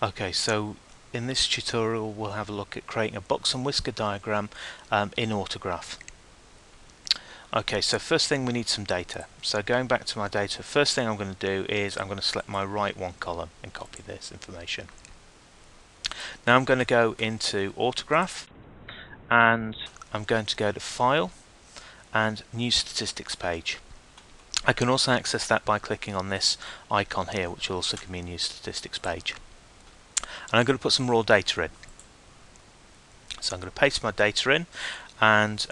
Okay, so in this tutorial we'll have a look at creating a box and whisker diagram in Autograph. Okay, so first thing we need some data. So going back to my data, first thing I'm going to do is I'm going to select my right one column and copy this information. Now I'm going to go into Autograph and I'm going to go to File and New Statistics page. I can also access that by clicking on this icon here, which will also give me a New Statistics page. And I'm going to put some raw data in. So I'm going to paste my data in and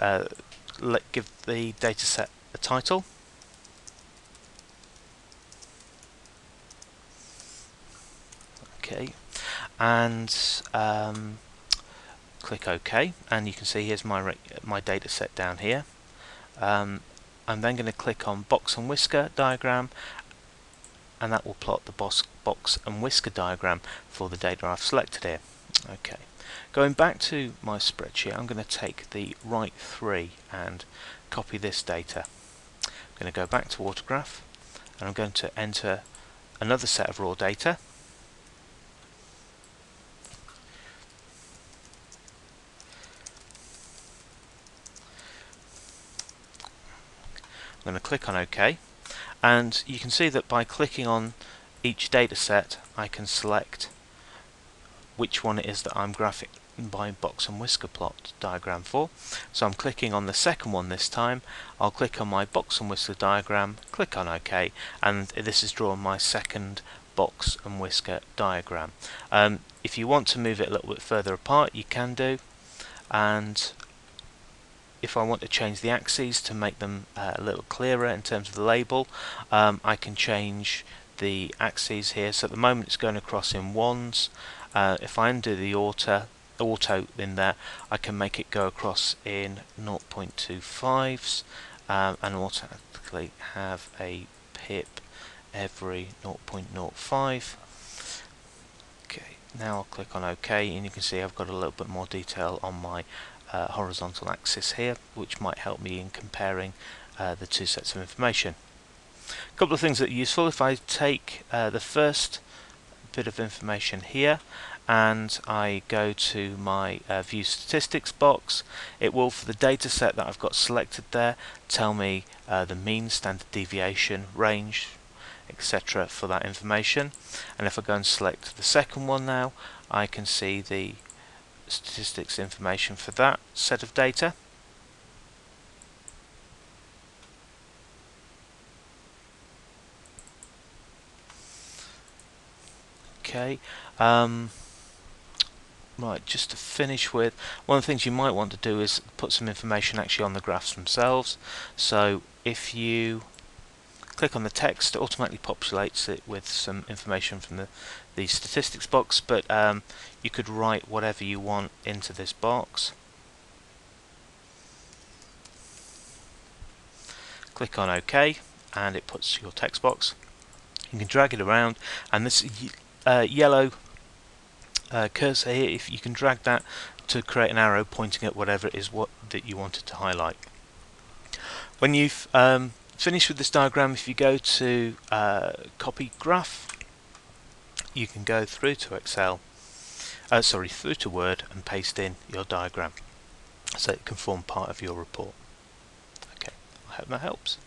give the data set a title. Okay, and click OK, and you can see here's my data set down here. I'm then going to click on box and whisker diagram, and that will plot the box and whisker diagram for the data I've selected here. Okay, going back to my spreadsheet, I'm going to take the right 3 and copy this data. I'm going to go back to Autograph and I'm going to enter another set of raw data. I'm going to click on OK, and you can see that by clicking on each data set I can select which one it is that I'm graphing my box and whisker plot diagram for. So I'm clicking on the second one this time. I'll click on my box and whisker diagram, click on OK, and this is drawn my second box and whisker diagram. If you want to move it a little bit further apart, you can do, and if I want to change the axes to make them a little clearer in terms of the label, I can change the axes here. So at the moment it's going across in 1s. If I undo the auto in there, I can make it go across in 0.25s and automatically have a pip every 0.05. Okay, now I'll click on OK, and you can see I've got a little bit more detail on my horizontal axis here, which might help me in comparing the two sets of information. A couple of things that are useful: if I take the first bit of information here and I go to my view statistics box, it will, for the data set that I've got selected there, tell me the mean, standard deviation, range, etc. for that information. And if I go and select the second one now, I can see the statistics information for that set of data. Okay, right, just to finish with, one of the things you might want to do is put some information actually on the graphs themselves. So if you click on the text, it automatically populates it with some information from the statistics box, but you could write whatever you want into this box. Click on OK and it puts your text box. You can drag it around, and this yellow cursor here, if you can drag that to create an arrow pointing at whatever it is that you wanted to highlight. When you've finished with this diagram, if you go to copy graph, you can go through to through to Word and paste in your diagram so it can form part of your report. Okay, I hope that helps.